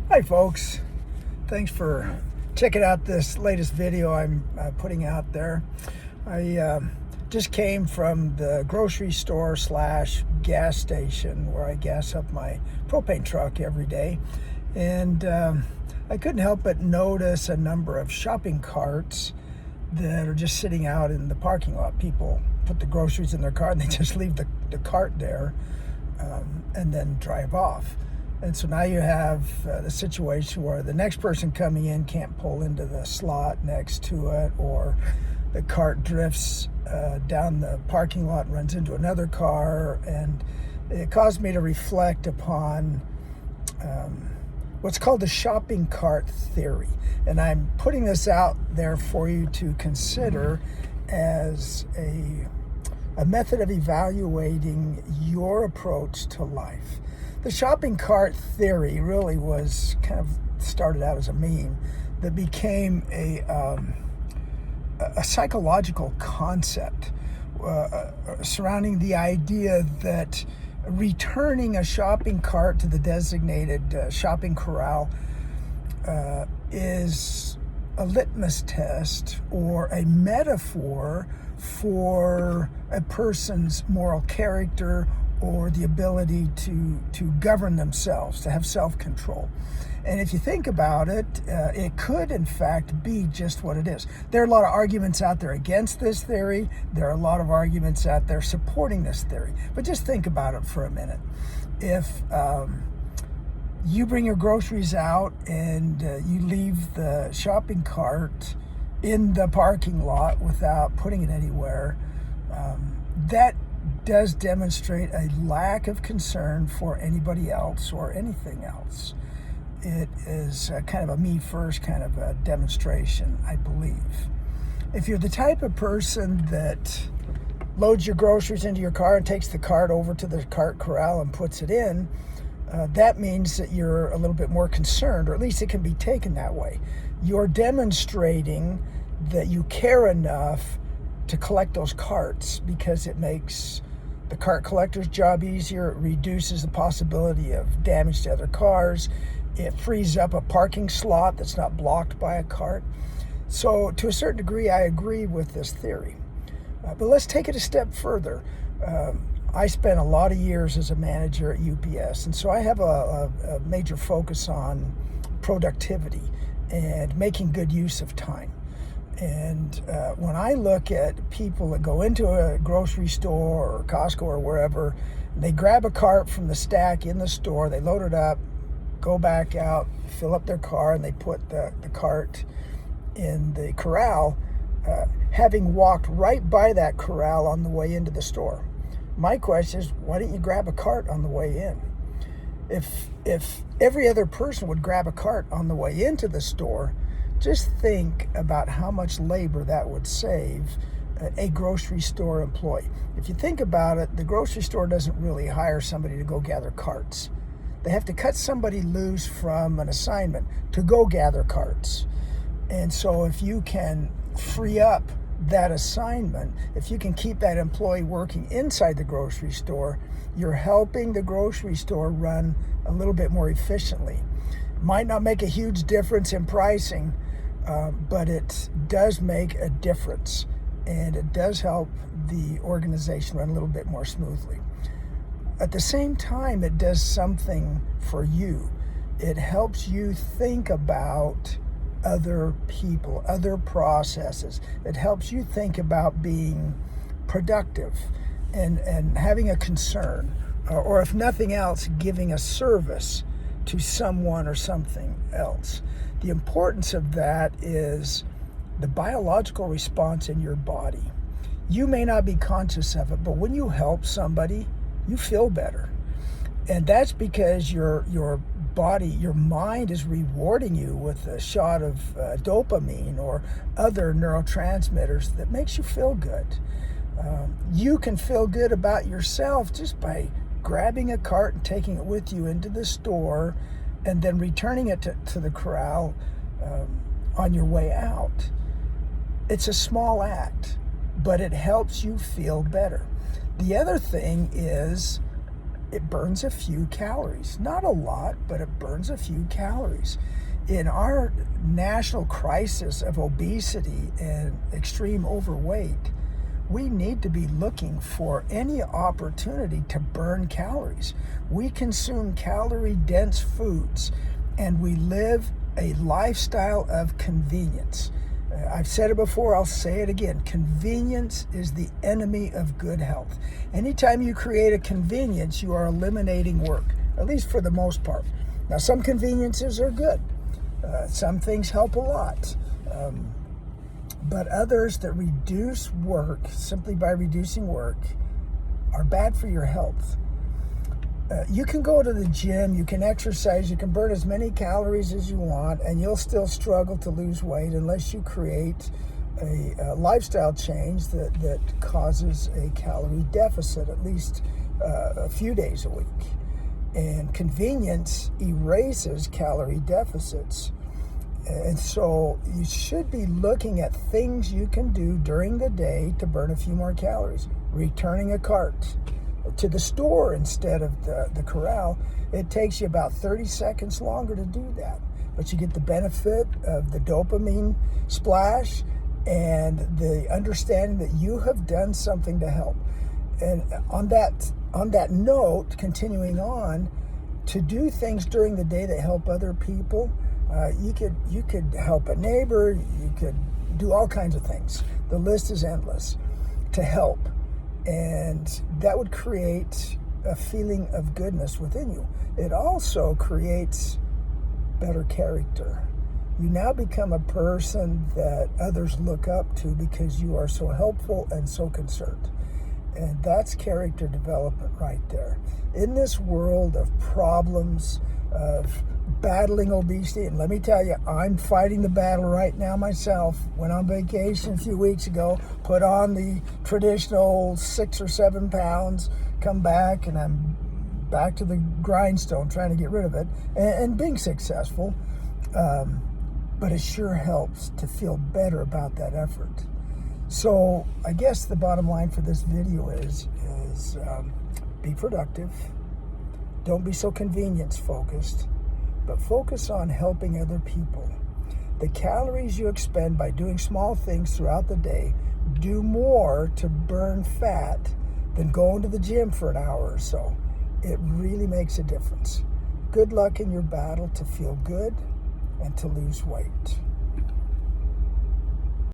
Hi folks, thanks for checking out this latest video I'm putting out there. I just came from the grocery store slash gas station where I gas up my propane truck every day, and I couldn't help but notice a number of shopping carts that are just sitting out in the parking lot. People put the groceries in their car and they just leave the cart there and then drive off. And so now you have the situation where the next person coming in can't pull into the slot next to it, or the cart drifts down the parking lot and runs into another car. And it caused me to reflect upon what's called the shopping cart theory. And I'm putting this out there for you to consider as a method of evaluating your approach to life. The shopping cart theory really was kind of started out as a meme that became a psychological concept surrounding the idea that returning a shopping cart to the designated shopping corral is a litmus test or a metaphor for a person's moral character or the ability to govern themselves, to have self-control. And if you think about it, it could in fact be just what it is. There are a lot of arguments out there against this theory. There are a lot of arguments out there supporting this theory. But just think about it for a minute. If you bring your groceries out and you leave the shopping cart in the parking lot without putting it anywhere, that does demonstrate a lack of concern for anybody else or anything else. It is kind of a me first kind of a demonstration, I believe. If you're the type of person that loads your groceries into your car and takes the cart over to the cart corral and puts it in, that means that you're a little bit more concerned, or at least it can be taken that way. You're demonstrating that you care enough to collect those carts because it makes the cart collector's job easier. It reduces the possibility of damage to other cars. It frees up a parking slot that's not blocked by a cart. So to a certain degree, I agree with this theory. But let's take it a step further. I spent a lot of years as a manager at UPS, and so I have a major focus on productivity and making good use of time. And when I look at people that go into a grocery store or Costco or wherever, they grab a cart from the stack in the store, they load it up, go back out, fill up their car, and they put the cart in the corral, having walked right by that corral on the way into the store. My question is, why didn't you grab a cart on the way in? If every other person would grab a cart on the way into the store, just think about how much labor that would save a grocery store employee. If you think about it, the grocery store doesn't really hire somebody to go gather carts. They have to cut somebody loose from an assignment to go gather carts. And so if you can free up that assignment, if you can keep that employee working inside the grocery store, you're helping the grocery store run a little bit more efficiently. Might not make a huge difference in pricing, but it does make a difference, and it does help the organization run a little bit more smoothly. At the same time, it does something for you. It helps you think about other people, other processes. It helps you think about being productive and having a concern, or if nothing else, giving a service to someone or something else. The importance of that is the biological response in your body. You may not be conscious of it, but when you help somebody, you feel better. And that's because your body, your mind is rewarding you with a shot of dopamine or other neurotransmitters that makes you feel good. You can feel good about yourself just by grabbing a cart and taking it with you into the store and then returning it to the corral on your way out. It's a small act, but it helps you feel better. The other thing is it burns a few calories. Not a lot, but it burns a few calories. In our national crisis of obesity and extreme overweight, we need to be looking for any opportunity to burn calories. We consume calorie-dense foods, and we live a lifestyle of convenience. I've said it before, I'll say it again. Convenience is the enemy of good health. Anytime you create a convenience, you are eliminating work, at least for the most part. Now, some conveniences are good. Some things help a lot. But others that reduce work simply by reducing work are bad for your health. You can go to the gym, you can exercise, you can burn as many calories as you want, and you'll still struggle to lose weight unless you create a lifestyle change that causes a calorie deficit at least a few days a week. And convenience erases calorie deficits. And so you should be looking at things you can do during the day to burn a few more calories. Returning a cart to the store instead of the corral, it takes you about 30 seconds longer to do that. But you get the benefit of the dopamine splash and the understanding that you have done something to help. And on that note, continuing on, to do things during the day that help other people, you could help a neighbor, you could do all kinds of things. The list is endless to help. And that would create a feeling of goodness within you. It also creates better character. You now become a person that others look up to because you are so helpful and so concerned. And that's character development right there. In this world of problems, of battling obesity, and let me tell you, I'm fighting the battle right now myself. Went on vacation a few weeks ago, put on the traditional 6 or 7 pounds, come back, and I'm back to the grindstone trying to get rid of it, and being successful. But it sure helps to feel better about that effort. So I guess the bottom line for this video is be productive. Don't be so convenience focused, but focus on helping other people. The calories you expend by doing small things throughout the day do more to burn fat than going to the gym for an hour or so. It really makes a difference. Good luck in your battle to feel good and to lose weight.